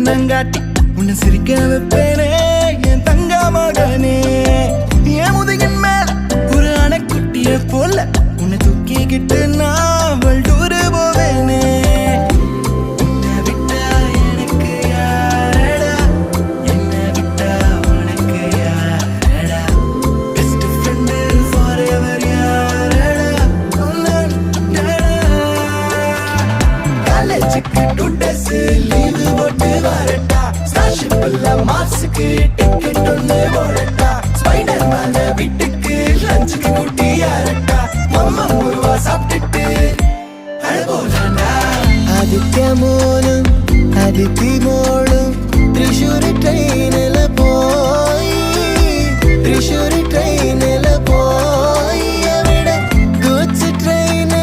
கண்ணங்காட்டி உன்னை சிரிக்க வைப்பேனே என் தங்க மகனே. என் முதுகின் மேல ஒரு அணைக்குட்டிய போல உன்னை தூக்கிக்கிட்டு நான் வல்டூரு போவேனே. உன்னை விட்டா எனக்கு யாரடா, என்னை விட்டா உனக்கு யாரடா, பெஸ்ட் ஃப்ரெண்டு ஃபாரெவர் யாரடா, காலேஜுக்கு 2 days லீவு போட்டு வரட்டா, ஸ்டார்ஷிப்ல மார்ஸுக்கு டிக்கெட் ஒன்று போடட்டா, ஸ்பைடர் மேல வீட்டுக்கு லஞ்சுக்கு கூட்டி யாரட்டா, மம்மா முருவா சாப்பிட்டுட்டு அழகோலாண்டா. ஆதித்ய மோனும் அதித்தி